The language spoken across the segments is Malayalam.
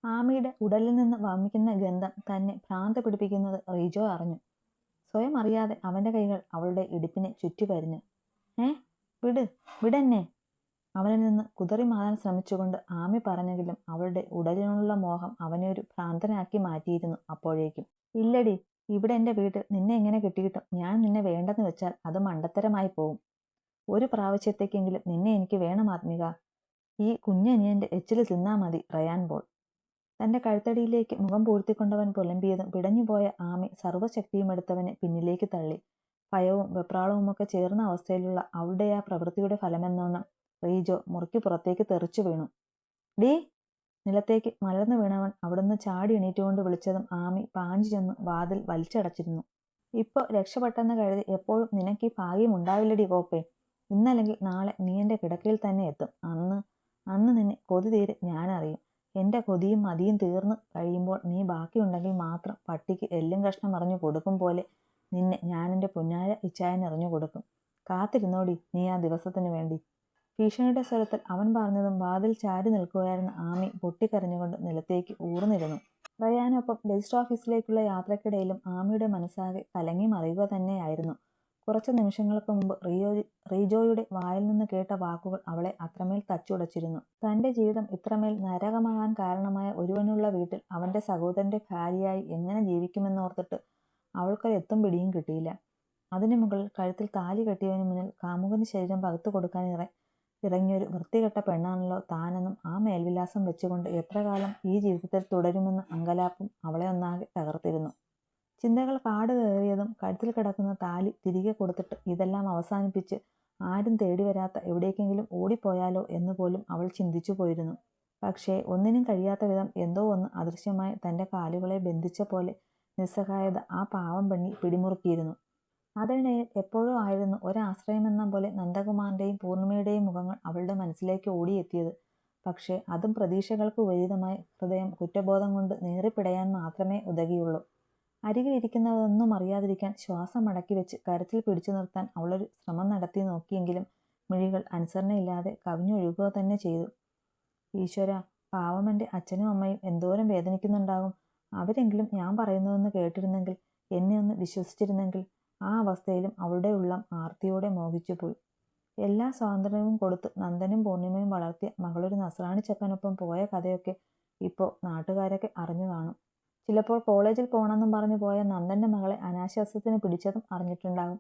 ആമിയുടെ ഉടലിൽ നിന്ന് വമിക്കുന്ന ഗന്ധം തന്നെ ഭ്രാന്ത് പിടിപ്പിക്കുന്നത് റീജോ അറിഞ്ഞു. സ്വയം അറിയാതെ അവന്റെ കൈകൾ അവളുടെ ഇടുപ്പിനെ ചുറ്റിവരിഞ്ഞു. വിട്, വിടെന്നെ! അവനിൽ നിന്ന് കുതറി മാറാൻ ശ്രമിച്ചുകൊണ്ട് ആമി പറഞ്ഞെങ്കിലും അവളുടെ ഉടലിനുള്ള മോഹം അവനെ ഒരു ഭ്രാന്തനാക്കി മാറ്റിയിരുന്നു. അപ്പോഴേക്കും, ഇല്ലടി, ഇവിടെ എൻ്റെ വീട്ടിൽ നിന്നെ എങ്ങനെ കിട്ടിയിട്ടും ഞാൻ നിന്നെ വേണ്ടെന്ന് വെച്ചാൽ അത് മണ്ടത്തരമായി പോവും. ഒരു പ്രാവശ്യത്തേക്കെങ്കിലും നിന്നെ എനിക്ക് വേണം ആത്മിക. ഈ കുഞ്ഞനിയൻ്റെ എച്ചിൽ തിന്നാ മതി റയാൻ പോൾ. തൻ്റെ കഴുത്തടിയിലേക്ക് മുഖം പൂഴ്ത്തിക്കൊണ്ടവൻ പുലമ്പിയതും പിടഞ്ഞുപോയ ആമി സർവ്വശക്തിയും എടുത്തവനെ പിന്നിലേക്ക് തള്ളി. ഭയവും വെപ്രാളവുമൊക്കെ ചേർന്ന അവസ്ഥയിലുള്ള അവളുടെ ആ പ്രവൃത്തിയുടെ ഫലമെന്നോണം റീജോ മുറിക്ക് പുറത്തേക്ക് തെറിച്ചു വീണു. ഡീ! നിലത്തേക്ക് മലർന്നു വീണവൻ അവിടുന്ന് ചാടി എണീറ്റുകൊണ്ട് വിളിച്ചതും ആമി പാഞ്ഞു ചെന്ന് വാതിൽ വലിച്ചടച്ചിരുന്നു. ഇപ്പോൾ രക്ഷപ്പെട്ടെന്ന് കരുതി എപ്പോഴും നിനക്ക് ഈ ഭാഗ്യം ഉണ്ടാവില്ലടി കോപ്പേ. ഇന്നല്ലെങ്കിൽ നാളെ നീ എൻ്റെ കിടക്കയിൽ തന്നെ എത്തും. അന്ന് നിന്നെ കൊതി തീരെ ഞാനറിയും. എൻ്റെ കൊതിയും മതിയും തീർന്നു കഴിയുമ്പോൾ നീ ബാക്കിയുണ്ടെങ്കിൽ മാത്രം പട്ടിക്ക് എല്ലും കഷ്ണം അറിഞ്ഞു കൊടുക്കും പോലെ നിന്നെ ഞാനെൻ്റെ പുന്നാര ഇച്ചായനെറിഞ്ഞു കൊടുക്കും. കാത്തിരുന്നോടി നീ ആ ദിവസത്തിനു വേണ്ടി. ഭീഷണിയുടെ സ്വരത്തിൽ അവൻ പറഞ്ഞതും വാതിൽ ചാരി നിൽക്കുകയായിരുന്ന ആമി പൊട്ടിക്കരഞ്ഞുകൊണ്ട് നിലത്തേക്ക് ഊർന്നിരുന്നു. റയാനൊപ്പം രജിസ്റ്റർ ഓഫീസിലേക്കുള്ള യാത്രക്കിടയിലും ആമിയുടെ മനസ്സാകെ കലങ്ങി മറിയുക തന്നെയായിരുന്നു. കുറച്ച് നിമിഷങ്ങൾക്ക് മുമ്പ് റീജോയുടെ വായിൽ നിന്ന് കേട്ട വാക്കുകൾ അവളെ അത്രമേൽ തച്ചുടച്ചിരുന്നു. തൻ്റെ ജീവിതം ഇത്രമേൽ നരകമാകാൻ കാരണമായ ഒരുവനുള്ള വീട്ടിൽ അവൻ്റെ സഹോദരൻ്റെ ഭാര്യയായി എങ്ങനെ ജീവിക്കുമെന്നോർത്തിട്ട് അവൾക്കൊരു എത്തും പിടിയും കിട്ടിയില്ല. അതിനു മുകളിൽ കഴുത്തിൽ താലി കെട്ടിയവന് മുന്നിൽ കാമുകന് ശരീരം പകുത്തു കൊടുക്കാൻ ഇറങ്ങിയൊരു വൃത്തികെട്ട പെണ്ണാണല്ലോ താനെന്നും ആ മേൽവിലാസം വെച്ചുകൊണ്ട് എത്ര കാലം ഈ ജീവിതത്തിൽ തുടരുമെന്ന അങ്കലാപ്പും അവളെ ഒന്നാകെ തകർത്തിരുന്നു. ചിന്തകൾ കാട് കയറിയതും കഴുത്തിൽ കിടക്കുന്ന താലി തിരികെ കൊടുത്തിട്ട് ഇതെല്ലാം അവസാനിപ്പിച്ച് ആരും തേടി വരാത്ത എവിടേക്കെങ്കിലും ഓടിപ്പോയാലോ എന്ന് പോലും അവൾ ചിന്തിച്ചു പോയിരുന്നു. പക്ഷേ ഒന്നിനും കഴിയാത്ത വിധം എന്തോ ഒന്ന് അദൃശ്യമായി തൻ്റെ കാലുകളെ ബന്ധിച്ച പോലെ നിസ്സഹായത ആ പാവം പെണ്ണിൽ പിടിമുറുക്കിയിരുന്നു. അതിനിടയിൽ എപ്പോഴോ ആയിരുന്നു ഒരാശ്രയമെന്ന പോലെ നന്ദകുമാറിൻ്റെയും പൂർണിമയുടെയും മുഖങ്ങൾ അവളുടെ മനസ്സിലേക്ക് ഓടിയെത്തിയത്. പക്ഷേ അതും പ്രതീക്ഷകൾക്ക് വിപരീതമായി ഹൃദയം കുറ്റബോധം കൊണ്ട് നീറിപ്പിടയാൻ മാത്രമേ ഉതകിയുള്ളൂ. അരികിലിരിക്കുന്നതൊന്നും അറിയാതിരിക്കാൻ ശ്വാസം അടക്കി വെച്ച് കരത്തിൽ പിടിച്ചു നിർത്താൻ അവളൊരു ശ്രമം നടത്തി നോക്കിയെങ്കിലും മിഴികൾ അനുസരണയില്ലാതെ കവിഞ്ഞൊഴുകുക തന്നെ ചെയ്തു. ഈശ്വര, പാവമെൻ്റെ അച്ഛനും അമ്മയും എന്തോരം വേദനിക്കുന്നുണ്ടാകും. അവരെങ്കിലും ഞാൻ പറയുന്നതൊന്ന് കേട്ടിരുന്നെങ്കിൽ, എന്നെ ഒന്ന് വിശ്വസിച്ചിരുന്നെങ്കിൽ. ആ അവസ്ഥയിലും അവളുടെ ഉള്ളം ആർത്തിയോടെ മോഹിച്ചുപോയി. എല്ലാ സ്വാതന്ത്ര്യവും കൊടുത്ത് നന്ദനും പൂർണിമയും വളർത്തിയ മകളൊരു നസ്രാണി ചെക്കനൊപ്പം പോയ കഥയൊക്കെ ഇപ്പോൾ നാട്ടുകാരൊക്കെ അറിഞ്ഞു കാണും. ചിലപ്പോൾ കോളേജിൽ പോകണമെന്നും പറഞ്ഞു പോയ നന്ദൻ്റെ മകളെ അനാശാസ്യത്തിന് പിടിച്ചതും അറിഞ്ഞിട്ടുണ്ടാകും.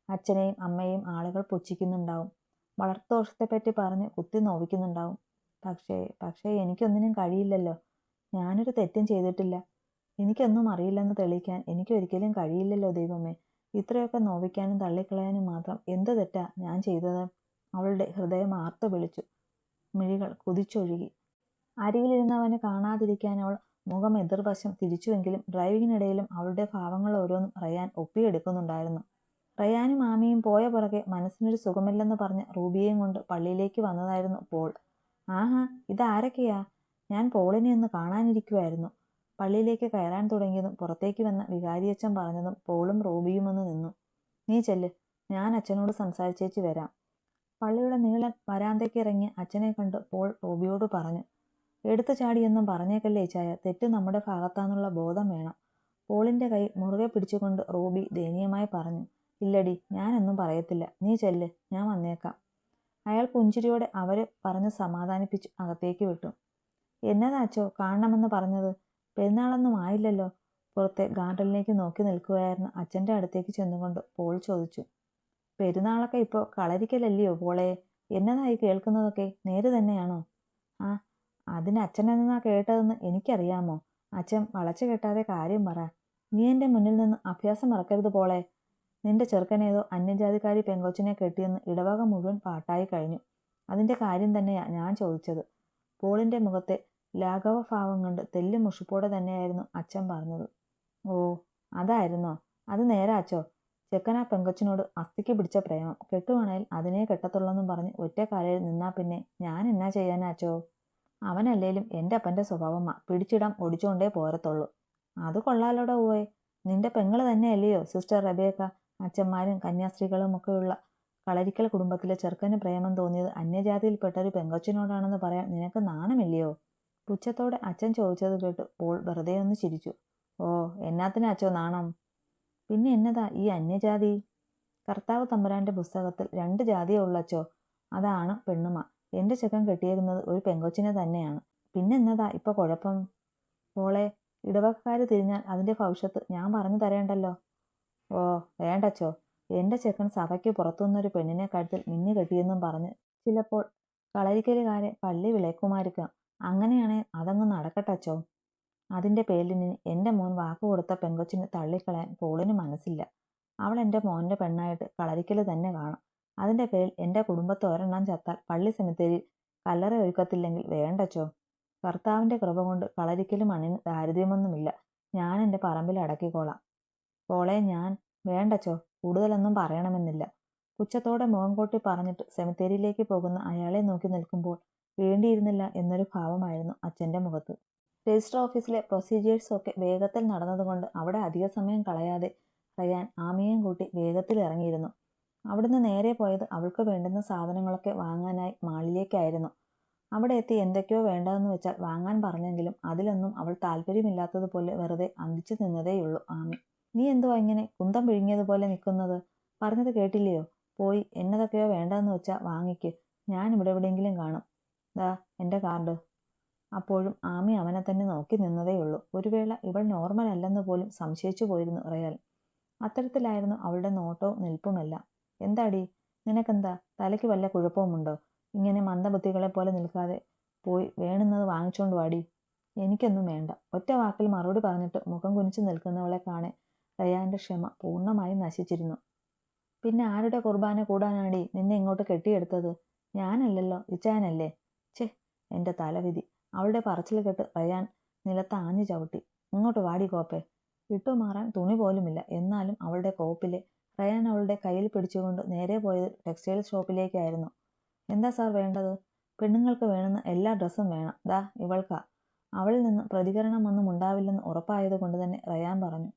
അച്ഛനെയും അമ്മയെയും ആളുകൾ പുച്ഛിക്കുന്നുണ്ടാവും. വളർത്തുദോഷത്തെപ്പറ്റി പറഞ്ഞ് കുത്തി നോവിക്കുന്നുണ്ടാവും. പക്ഷേ എനിക്കൊന്നിനും കഴിയില്ലല്ലോ. ഞാനൊരു തെറ്റും ചെയ്തിട്ടില്ല. എനിക്കൊന്നും അറിയില്ലെന്ന് തെളിയിക്കാൻ എനിക്കൊരിക്കലും കഴിയില്ലല്ലോ ദൈവമേ. ഇത്രയൊക്കെ നോവിക്കാനും തള്ളിക്കളയാനും മാത്രം എന്ത് തെറ്റാ ഞാൻ ചെയ്തത്? അവളുടെ ഹൃദയം ആർത്തു വിളിച്ചു. മിഴികൾ കുതിച്ചൊഴുകി. അരികിലിരുന്നവന് കാണാതിരിക്കാൻ അവൾ മുഖം എതിർവശം തിരിച്ചുവെങ്കിലും ഡ്രൈവിങ്ങിനിടയിലും അവളുടെ ഭാവങ്ങൾ ഓരോന്നും റയാൻ ഒപ്പിയെടുക്കുന്നുണ്ടായിരുന്നു. റയാനും ആമിയും പോയ പുറകെ മനസ്സിനൊരു സുഖമില്ലെന്ന് പറഞ്ഞ് റൂബിയെയും കൊണ്ട് പള്ളിയിലേക്ക് വന്നതായിരുന്നു പോൾ. ആഹാ, ഇതാരൊക്കെയാ? ഞാൻ പോളിനെ ഒന്ന് കാണാനിരിക്കുമായിരുന്നു. പള്ളിയിലേക്ക് കയറാൻ തുടങ്ങിയതും പുറത്തേക്ക് വന്ന വികാരിയച്ഛൻ പറഞ്ഞതും പോളും റൂബിയും ഒന്ന് നിന്നു. നീ ചെല്ല്, ഞാൻ അച്ഛനോട് സംസാരിച്ചേച്ച് വരാം. പള്ളിയുടെ നീളൻ വരാന്തയ്ക്ക് ഇറങ്ങിയ അച്ഛനെ കണ്ട് പോൾ റൂബിയോട് പറഞ്ഞു. എടുത്തു ചാടിയൊന്നും പറഞ്ഞേക്കല്ലേ ചായ, തെറ്റ് നമ്മുടെ ഭാഗത്താന്നുള്ള ബോധം വേണം. പോളിൻ്റെ കൈ മുറുകെ പിടിച്ചുകൊണ്ട് റൂബി ദയനീയമായി പറഞ്ഞു. ഇല്ലടി, ഞാനൊന്നും പറയത്തില്ല. നീ ചെല്ല്, ഞാൻ വന്നേക്കാം. അയാൾ പുഞ്ചിരിയോടെ അവരെ പറഞ്ഞ് സമാധാനിപ്പിച്ച് അകത്തേക്ക് വിട്ടു. എന്നതാച്ചോ കാണണമെന്ന് പറഞ്ഞത്? പെരുന്നാളൊന്നും ആയില്ലല്ലോ. പുറത്തെ ഗാർഡനിലേക്ക് നോക്കി നിൽക്കുകയായിരുന്ന അച്ഛൻ്റെ അടുത്തേക്ക് ചെന്നുകൊണ്ട് പോൾ ചോദിച്ചു. പെരുന്നാളൊക്കെ ഇപ്പോൾ കളരിക്കലല്ലയോ പോളെ? എന്നതായി കേൾക്കുന്നതൊക്കെ? നേര് തന്നെയാണോ? ആ, അതിന് അച്ഛൻ എന്നാ കേട്ടതെന്ന് എനിക്കറിയാമോ? അച്ഛൻ വളച്ചു കെട്ടാതെ കാര്യം പറ. നീ എൻ്റെ മുന്നിൽ നിന്ന് അഭ്യാസം ഇറക്കരുത് പോളെ. നിന്റെ ചെറുക്കനേതോ അന്യജാതിക്കാരി പെങ്കൊച്ചിനെ കെട്ടിയെന്ന് ഇടവക മുഴുവൻ പാട്ടായി കഴിഞ്ഞു. അതിൻ്റെ കാര്യം തന്നെയാ ഞാൻ ചോദിച്ചത്. പോളിൻ്റെ മുഖത്തെ ലാഘവഭാവം കണ്ട് തെല്ല് മുഷിപ്പോടെ തന്നെയായിരുന്നു അച്ഛൻ പറഞ്ഞത്. ഓ, അതായിരുന്നോ? അത് നേരാച്ചോ. ചെക്കനാ പെങ്കൊച്ചിനോട് അസ്ഥിക്ക് പിടിച്ച പ്രേമം. കെട്ടുവാണേൽ അതിനെ കെട്ടത്തുള്ളെന്നും പറഞ്ഞ് ഒറ്റക്കാലയിൽ നിന്നാ പിന്നെ ഞാൻ എന്നാ ചെയ്യാനാച്ചോ? അവനല്ലേലും എൻ്റെ അപ്പൻ്റെ സ്വഭാവമാ, പിടിച്ചിടാം ഒടിച്ചുകൊണ്ടേ പോരത്തുള്ളൂ. അത് കൊള്ളാലോടെ പോവേ. നിന്റെ പെങ്ങള് തന്നെയല്ലയോ സിസ്റ്റർ റബേക്ക? അച്ഛന്മാരും കന്യാസ്ത്രീകളും ഒക്കെയുള്ള കളരിക്കൽ കുടുംബത്തിലെ ചെറുക്കന് പ്രേമം തോന്നിയത് അന്യജാതിയിൽപ്പെട്ട ഒരു പെങ്കൊച്ചിനോടാണെന്ന് പറയാൻ നിനക്ക് നാണമില്ലയോ? പുച്ഛത്തോടെ അച്ഛൻ ചോദിച്ചത് കേട്ട് പോൾ വെറുതെ ഒന്ന് ചിരിച്ചു. ഓ, എന്നാത്തിനാ അച്ചോ നാണം? പിന്നെ എന്നതാ ഈ അന്യജാതി? കർത്താവ് തമ്പുരാന്റെ പുസ്തകത്തിൽ 2 ജാതിയേ ഉള്ളച്ചോ, അതാണ് പെണ്ണുമ. എന്റെ ചെക്കൻ കെട്ടിയേക്കുന്നത് ഒരു പെങ്കൊച്ചിനെ തന്നെയാണ്. പിന്നെന്നതാ ഇപ്പൊ കുഴപ്പം? പോളെ, ഇടവകക്കാര് തിരിഞ്ഞാൽ അതിന്റെ ഭവിഷ്യത്ത് ഞാൻ പറഞ്ഞു തരേണ്ടല്ലോ. ഓ വേണ്ടച്ചോ, എന്റെ ചെക്കൻ സഭയ്ക്ക് പുറത്തുനിന്നൊരു പെണ്ണിനെ കഴുത്തിൽ മിന്നി കെട്ടിയെന്നും പറഞ്ഞ് ചിലപ്പോൾ കളരിക്കലുകാരെ പള്ളി വിളക്കുമായിരിക്കാം. അങ്ങനെയാണെ അതങ്ങ് നടക്കട്ടച്ചോ. അതിന്റെ പേരിലിനി എന്റെ മോൻ വാക്ക് കൊടുത്ത പെങ്കൊച്ചിനെ തള്ളിക്കളയാൻ പോളിന് മനസ്സില്ല. അവൾ എന്റെ മോന്റെ പെണ്ണായിട്ട് കളരിക്കല് തന്നെ കാണും. അതിന്റെ പേരിൽ എന്റെ കുടുംബത്തെ ഒരെണ്ണം ചത്താൽ പള്ളി സെമിത്തേരിയിൽ കല്ലറ ഒരുക്കത്തില്ലെങ്കിൽ വേണ്ടച്ചോ. കർത്താവിന്റെ കൃപ കൊണ്ട് കളരിക്കല് മണ്ണിന് ദാരിദ്ര്യമൊന്നുമില്ല. ഞാൻ എന്റെ പറമ്പിൽ അടക്കിക്കോളാം. പോളെ ഞാൻ വേണ്ടച്ചോ, കൂടുതലൊന്നും പറയണമെന്നില്ല. പുച്ഛത്തോടെ മുഖം കൂട്ടി പറഞ്ഞിട്ട് സെമിത്തേരിയിലേക്ക് പോകുന്ന അയാളെ നോക്കി നിൽക്കുമ്പോൾ വേണ്ടിയിരുന്നില്ല എന്നൊരു ഭാവമായിരുന്നു അച്ഛന്റെ മുഖത്ത്. രജിസ്റ്റർ ഓഫീസിലെ പ്രൊസീജിയേഴ്സ് ഒക്കെ വേഗത്തിൽ നടന്നതുകൊണ്ട് അവിടെ അധിക സമയം കളയാതെ റയാൻ ആമിയെയും കൂട്ടി വേഗത്തിൽ ഇറങ്ങിയിരുന്നു. അവിടുന്ന് നേരെ പോയത് അവൾക്ക് വേണ്ടുന്ന സാധനങ്ങളൊക്കെ വാങ്ങാനായി മാളിലേക്കായിരുന്നു. അവിടെ എത്തി എന്തൊക്കെയോ വേണ്ടതെന്ന് വെച്ചാൽ വാങ്ങാൻ പറഞ്ഞെങ്കിലും അതിലൊന്നും അവൾ താല്പര്യമില്ലാത്തതുപോലെ വെറുതെ അന്തിച്ചു നിന്നതേയുള്ളൂ ആമി. നീ എന്തുവാ ഇങ്ങനെ കുന്തം പിഴുങ്ങിയതുപോലെ നിൽക്കുന്നത്? പറഞ്ഞത് കേട്ടില്ലയോ? പോയി എന്നതൊക്കെയോ വേണ്ടതെന്ന് വെച്ചാൽ വാങ്ങിക്ക്. ഞാൻ ഇവിടെ എവിടെയെങ്കിലും കാണും. ദാ എന്റെ കാർഡ്. അപ്പോഴും ആമി അവനെ തന്നെ നോക്കി നിന്നതേയുള്ളൂ. ഒരു വേള ഇവൾ നോർമൽ അല്ലെന്ന് പോലും സംശയിച്ചു പോയിരുന്നു റയാൻ. അത്തരത്തിലായിരുന്നു അവളുടെ നോട്ടവും നിൽപ്പുമെല്ലാം. എന്താടി, നിനക്കെന്താ, തലയ്ക്ക് വല്ല കുഴപ്പവുമുണ്ടോ? ഇങ്ങനെ മന്ദബുദ്ധികളെ പോലെ നിൽക്കാതെ പോയി വേണുന്നത് വാങ്ങിച്ചോണ്ട് വാടി. എനിക്കൊന്നും വേണ്ട. ഒറ്റ വാക്കിൽ മറുപടി പറഞ്ഞിട്ട് മുഖം കുനിച്ചു നിൽക്കുന്നവളെ കാണെ റയാന്റെ ക്ഷമ പൂർണ്ണമായും നശിച്ചിരുന്നു. പിന്നെ ആരുടെ കുർബാന കൂടാനാടി നിന്നെ ഇങ്ങോട്ട് കെട്ടിയെടുത്തത്? ഞാനല്ലല്ലോ, ഇച്ചായനല്ലേ? ഛേ, എന്റെ തലവിധി. അവളുടെ പറച്ചിൽ കേട്ട് റയാൻ നിലത്ത് ആഞ്ഞു ചവിട്ടി. ഇങ്ങോട്ട് വാടി കോപ്പെ. വിട്ടുമാറാൻ തുണി പോലുമില്ല. എന്നാലും അവളുടെ കോപ്പിലെ റയാൻ അവളുടെ കയ്യിൽ പിടിച്ചുകൊണ്ട് നേരെ പോയത് ടെക്സ്റ്റൈൽ ഷോപ്പിലേക്കായിരുന്നു. എന്താ സാർ വേണ്ടത്? പെണ്ണുങ്ങൾക്ക് വേണമെന്ന എല്ലാ ഡ്രസ്സും വേണം. ദാ ഇവൾക്കാ. അവളിൽ നിന്ന് പ്രതികരണമൊന്നും ഉണ്ടാവില്ലെന്ന് ഉറപ്പായത് കൊണ്ട് തന്നെ റയാൻ പറഞ്ഞു.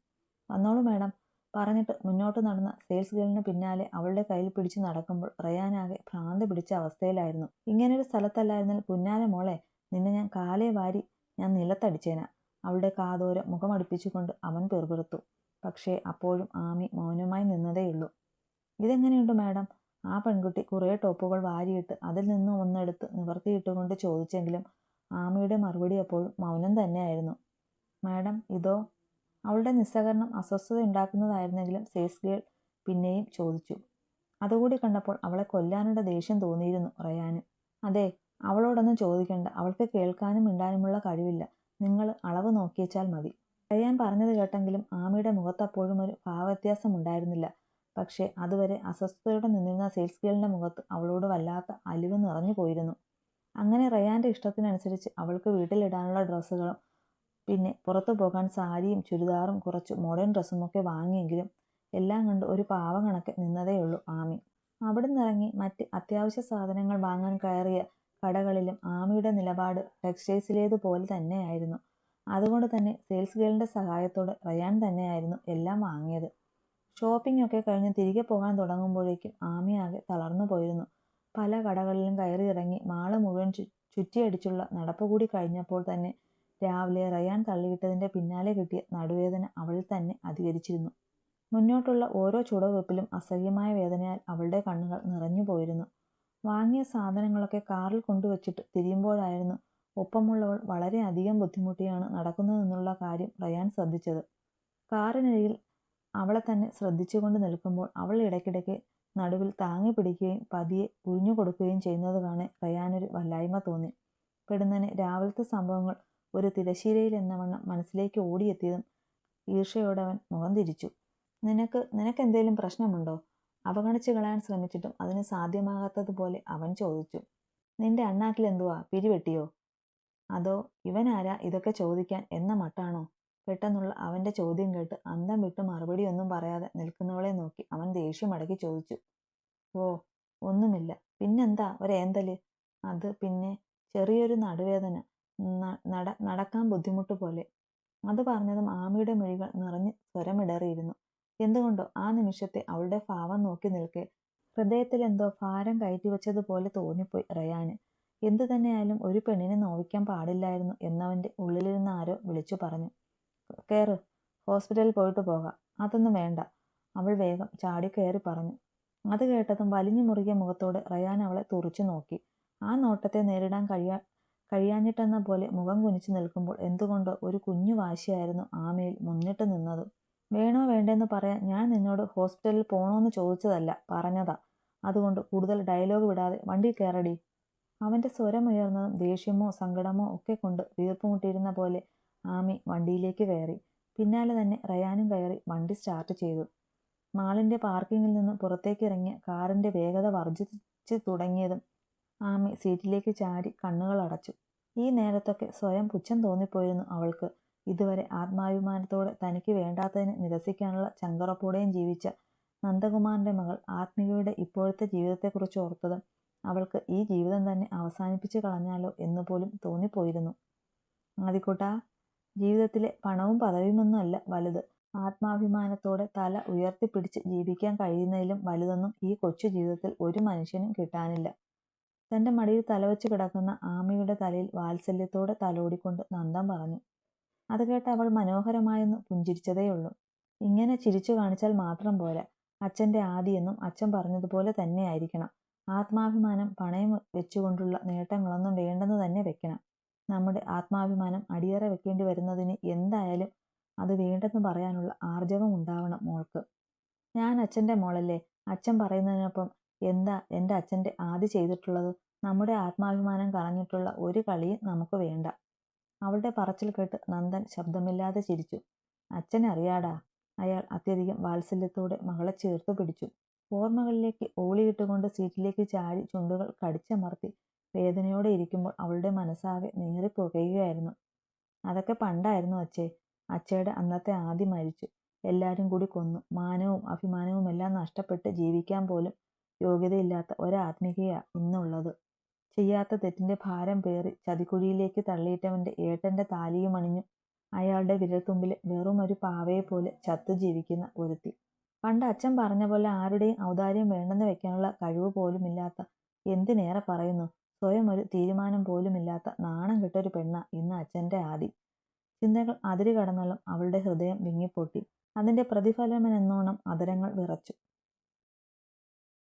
വന്നോളൂ മാഡം. പറഞ്ഞിട്ട് മുന്നോട്ട് നടന്ന സെയിൽസ് ഗേളിന് പിന്നാലെ അവളുടെ കയ്യിൽ പിടിച്ചു നടക്കുമ്പോൾ റയാനാകെ ഭ്രാന്ത് പിടിച്ച അവസ്ഥയിലായിരുന്നു. ഇങ്ങനൊരു സ്ഥലത്തല്ലായിരുന്നാൽ പുന്നാലെ മോളെ, നിന്നെ ഞാൻ കാലേ വാരി ഞാൻ നിലത്തടിച്ചേന. അവളുടെ കാതോരം മുഖമടുപ്പിച്ചുകൊണ്ട് അവൻ പിറുപിറുത്തു. പക്ഷേ അപ്പോഴും ആമി മൗനമായി നിന്നതേയുള്ളൂ. ഇതെങ്ങനെയുണ്ട് മാഡം? ആ പെൺകുട്ടി കുറേ ടോപ്പുകൾ വാരിയിട്ട് അതിൽ നിന്നും ഒന്നെടുത്ത് നിവർത്തിയിട്ടുകൊണ്ട് ചോദിച്ചെങ്കിലും ആമിയുടെ മറുപടി അപ്പോഴും മൗനം തന്നെയായിരുന്നു. മാഡം ഇതോ? അവളുടെ നിസ്സഹകരണം അസ്വസ്ഥത ഉണ്ടാക്കുന്നതായിരുന്നെങ്കിലും സെയിൽസ് ഗേൾ പിന്നെയും ചോദിച്ചു. അതുകൂടി കണ്ടപ്പോൾ അവളെ കൊല്ലാനുള്ള ദേഷ്യം തോന്നിയിരുന്നു റയാന്. അതെ, അവളോടൊന്നും ചോദിക്കണ്ട. അവൾക്ക് കേൾക്കാനും മിണ്ടാനുമുള്ള കഴിവില്ല. നിങ്ങൾ അളവ് നോക്കിയേച്ചാൽ മതി. റയാൻ പറഞ്ഞത് കേട്ടെങ്കിലും ആമിയുടെ മുഖത്തപ്പോഴും ഒരു ഭാവവ്യത്യാസം ഉണ്ടായിരുന്നില്ല. പക്ഷേ അതുവരെ അസ്വസ്ഥതയോടെ നിന്നിരുന്ന സെയിൽസ് ഗേളിന്റെ മുഖത്ത് അവളോട് വല്ലാത്ത അലിവ് നിറഞ്ഞു പോയിരുന്നു. അങ്ങനെ റയാന്റെ ഇഷ്ടത്തിനനുസരിച്ച് അവൾക്ക് വീട്ടിലിടാനുള്ള ഡ്രസ്സുകളും പിന്നെ പുറത്തു പോകാൻ സാരിയും ചുരിദാറും കുറച്ച് മോഡേൺ ഡ്രസ്സുമൊക്കെ വാങ്ങിയെങ്കിലും എല്ലാം കണ്ട് ഒരു പാവ കണക്കെ നിന്നതേയുള്ളൂ ആമി. അവിടുന്ന് ഇറങ്ങി മറ്റ് അത്യാവശ്യ സാധനങ്ങൾ വാങ്ങാൻ കയറിയ കടകളിലും ആമിയുടെ നിലപാട് ടെക്സ്റ്റൈൽസിലേതുപോലെ തന്നെയായിരുന്നു. അതുകൊണ്ട് തന്നെ സെയിൽസ് ഗേളിന്റെ സഹായത്തോടെ റയാൻ തന്നെയായിരുന്നു എല്ലാം വാങ്ങിയത്. ഷോപ്പിംഗ് ഒക്കെ കഴിഞ്ഞ് തിരികെ പോകാൻ തുടങ്ങുമ്പോഴേക്കും ആമി ആകെ തളർന്നു പോയിരുന്നു. പല കടകളിലും കയറിയിറങ്ങി മാള് മുഴുവൻ ചുറ്റിയടിച്ചുള്ള നടപ്പുകൂടി കഴിഞ്ഞപ്പോൾ തന്നെ രാവിലെ റയാൻ തള്ളിയിട്ടതിന്റെ പിന്നാലെ കിട്ടിയ നടുവേദന അവളിൽ തന്നെ അധികരിച്ചിരുന്നു. മുന്നോട്ടുള്ള ഓരോ ചുവടുവെപ്പിലും അസഹ്യമായ വേദനയാൽ അവളുടെ കണ്ണുകൾ നിറഞ്ഞു പോയിരുന്നു. വാങ്ങിയ സാധനങ്ങളൊക്കെ കാറിൽ കൊണ്ടുവച്ചിട്ട് തിരിയുമ്പോഴായിരുന്നു ഒപ്പമുള്ളവൾ വളരെയധികം ബുദ്ധിമുട്ടിയാണ് നടക്കുന്നതെന്നുള്ള കാര്യം റയാൻ ശ്രദ്ധിച്ചത്. കാറിനരികിൽ അവളെ തന്നെ ശ്രദ്ധിച്ചുകൊണ്ട് നിൽക്കുമ്പോൾ അവൾ ഇടയ്ക്കിടയ്ക്ക് നടുവിൽ താങ്ങി പിടിക്കുകയും പതിയെ ഉഴിഞ്ഞു കൊടുക്കുകയും ചെയ്യുന്നത് കാണെ റയാനൊരു വല്ലായ്മ തോന്നി. പെടുന്നനെ രാവിലത്തെ സംഭവങ്ങൾ ഒരു തിരശീലയിൽ എന്ന വണ്ണം മനസ്സിലേക്ക് ഓടിയെത്തിയതും ഈർഷ്യയോടെ അവൻ മുഖം തിരിച്ചു. നിനക്കെന്തേലും പ്രശ്നമുണ്ടോ? അവഗണിച്ചു കളയാൻ ശ്രമിച്ചിട്ടും അതിന് സാധ്യമാകാത്തതുപോലെ അവൻ ചോദിച്ചു. നിന്റെ അണ്ണാക്കിൽ എന്തുവാ, പിരിവെട്ടിയോ? അതോ ഇവനാരാ ഇതൊക്കെ ചോദിക്കാൻ എന്ന മട്ടാണോ? പെട്ടെന്നുള്ള അവന്റെ ചോദ്യം കേട്ട് അന്തം വിട്ട് മറുപടിയൊന്നും പറയാതെ നിൽക്കുന്നവളെ നോക്കി അവൻ ദേഷ്യമടക്കി ചോദിച്ചു. ഓ ഒന്നുമില്ല. പിന്നെന്താ ഒരേന്തല്? അത് പിന്നെ ചെറിയൊരു നടുവേദന, നടക്കാൻ ബുദ്ധിമുട്ട് പോലെ. അത് പറഞ്ഞതും ആമിയുടെ മിഴികൾ നിറഞ്ഞ് സ്വരമിടറിയിരുന്നു. എന്തുകൊണ്ടോ ആ നിമിഷത്തെ അവളുടെ ഭാവം നോക്കി നിൽക്കെ ഹൃദയത്തിൽ എന്തോ ഭാരം കയറ്റിവെച്ചതുപോലെ തോന്നിപ്പോയി റയാന്. എന്തു തന്നെയായാലും ഒരു പെണ്ണിനെ നോവിക്കാൻ പാടില്ലായിരുന്നു എന്നവൻ്റെ ഉള്ളിലിരുന്ന് ആരോ വിളിച്ചു പറഞ്ഞു. കയറ്, ഹോസ്പിറ്റലിൽ പോയിട്ട് പോകാം. അതൊന്നും വേണ്ട, അവൾ വേഗം ചാടിക്കയറി പറഞ്ഞു. അത് കേട്ടതും വലിഞ്ഞു മുറുകിയ മുഖത്തോടെ റയാൻ അവളെ തുറിച്ചു നോക്കി. ആ നോട്ടത്തെ നേരിടാൻ കഴിയാഞ്ഞിട്ടെന്ന പോലെ മുഖം കുനിച്ചു നിൽക്കുമ്പോൾ എന്തുകൊണ്ടോ ഒരു കുഞ്ഞു വാശിയായിരുന്നു ആമയിൽ മുന്നിട്ട് നിന്നത്. വേണോ വേണ്ടെന്ന് പറയാൻ ഞാൻ നിന്നോട് ഹോസ്പിറ്റലിൽ പോണോന്ന് ചോദിച്ചതല്ല, പറഞ്ഞതാ. അതുകൊണ്ട് കൂടുതൽ ഡയലോഗ് വിടാതെ വണ്ടി കയറടി. അവൻ്റെ സ്വരമുയർന്നതും ദേഷ്യമോ സങ്കടമോ ഒക്കെ കൊണ്ട് വീർപ്പുമുട്ടിയിരുന്ന പോലെ ആമി വണ്ടിയിലേക്ക് കയറി. പിന്നാലെ തന്നെ റയാനും കയറി വണ്ടി സ്റ്റാർട്ട് ചെയ്തു. മാളിൻ്റെ പാർക്കിങ്ങിൽ നിന്ന് പുറത്തേക്ക് ഇറങ്ങിയ കാറിൻ്റെ വേഗത വർദ്ധിച്ചു തുടങ്ങിയതും ആമി സീറ്റിലേക്ക് ചാരി കണ്ണുകൾ അടച്ചു. ഈ നേരത്തൊക്കെ സ്വയം പുച്ഛം തോന്നിപ്പോയിരുന്നു അവൾക്ക്. ഇതുവരെ ആത്മാഭിമാനത്തോടെ തനിക്ക് വേണ്ടാത്തതിനെ നിരസിക്കാനുള്ള ചങ്കുറപ്പോടെയും ജീവിച്ച നന്ദകുമാറിൻ്റെ മകൾ ആത്മികയുടെ ഇപ്പോഴത്തെ ജീവിതത്തെക്കുറിച്ച് ഓർത്തതും അവൾക്ക് ഈ ജീവിതം തന്നെ അവസാനിപ്പിച്ചു കളഞ്ഞാലോ എന്ന് പോലും തോന്നിപ്പോയിരുന്നു. ആദിക്കുട്ടാ, ജീവിതത്തിലെ പണവും പദവിയുമൊന്നുമല്ല വലുത്. ആത്മാഭിമാനത്തോടെ തല ഉയർത്തിപ്പിടിച്ച് ജീവിക്കാൻ കഴിയുന്നതിലും വലുതൊന്നും ഈ കൊച്ചു ജീവിതത്തിൽ ഒരു മനുഷ്യനും കിട്ടാനില്ല. തൻ്റെ മടിയിൽ തലവെച്ച് കിടക്കുന്ന ആമയുടെ തലയിൽ വാത്സല്യത്തോടെ തലോടിക്കൊണ്ട് നന്ദൻ പറഞ്ഞു. അത് കേട്ട് അവൾ മനോഹരമായെന്ന് പുഞ്ചിരിച്ചതേയുള്ളൂ. ഇങ്ങനെ ചിരിച്ചു കാണിച്ചാൽ മാത്രം പോരാ, അച്ഛൻ്റെ ആദിയെന്നും അച്ഛൻ പറഞ്ഞതുപോലെ തന്നെയായിരിക്കണം. ആത്മാഭിമാനം പണയം വെച്ചുകൊണ്ടുള്ള നേട്ടങ്ങളൊന്നും വേണ്ടെന്ന് തന്നെ വെക്കണം. നമ്മുടെ ആത്മാഭിമാനം അടിയറ വെക്കേണ്ടി വരുന്നതിന് എന്തായാലും അത് വേണ്ടെന്ന് പറയാനുള്ള ആർജവം ഉണ്ടാവണം മോൾക്ക്. ഞാൻ അച്ഛൻ്റെ മോളല്ലേ, അച്ഛൻ പറയുന്നതിനൊപ്പം എന്താ എൻ്റെ അച്ഛൻ്റെ ആദി ചെയ്തിട്ടുള്ളത്? നമ്മുടെ ആത്മാഭിമാനം കളഞ്ഞിട്ടുള്ള ഒരു കളിയും നമുക്ക് വേണ്ട. അവളുടെ പറച്ചിൽ കേട്ട് നന്ദൻ ശബ്ദമില്ലാതെ ചിരിച്ചു. അച്ഛനറിയാടാ. അയാൾ അത്യധികം വാത്സല്യത്തോടെ മകളെ ചേർത്തു പിടിച്ചു. ഓർമ്മകളിലേക്ക് ഓളിയിട്ടുകൊണ്ട് സീറ്റിലേക്ക് ചാരി ചുണ്ടുകൾ കടിച്ചമർത്തി വേദനയോടെ ഇരിക്കുമ്പോൾ അവളുടെ മനസ്സാകെ നീറിപ്പുകയുകയായിരുന്നു. അതൊക്കെ പണ്ടായിരുന്നു അച്ഛേ. അച്ഛയുടെ അന്നത്തെ ആദി മരിച്ചു. എല്ലാവരും കൂടി കൊന്നു. മാനവും അഭിമാനവും എല്ലാം നഷ്ടപ്പെട്ട് ജീവിക്കാൻ പോലും യോഗ്യതയില്ലാത്ത ഒരാത്മികയാ ഇന്നുള്ളത്. ചെയ്യാത്ത തെറ്റിൻ്റെ ഭാരം പേറി ചതിക്കുഴിയിലേക്ക് തള്ളിയിട്ടവൻ്റെ ഏട്ടൻ്റെ താലിയും അണിഞ്ഞു അയാളുടെ വിരൽത്തുമ്പിൽ വെറും ഒരു പാവയെപ്പോലെ ചത്തു ജീവിക്കുന്ന ഒരുത്തി. പണ്ട് അച്ഛൻ പറഞ്ഞ പോലെ ആരുടെയും ഔദാര്യം വേണ്ടെന്ന് വെക്കാനുള്ള കഴിവ് പോലുമില്ലാത്ത, എന്തിനേറെ പറയുന്നു സ്വയം ഒരു തീരുമാനം പോലുമില്ലാത്ത നാണം കെട്ടൊരു പെണ്ണ ഇന്ന് അച്ഛൻ്റെ ആദി. ചിന്തകൾ അതിര് കടന്നോളം അവളുടെ ഹൃദയം വിങ്ങിപ്പൊട്ടി. അതിൻ്റെ പ്രതിഫലമെന്നോണം അധരങ്ങൾ വിറച്ചു.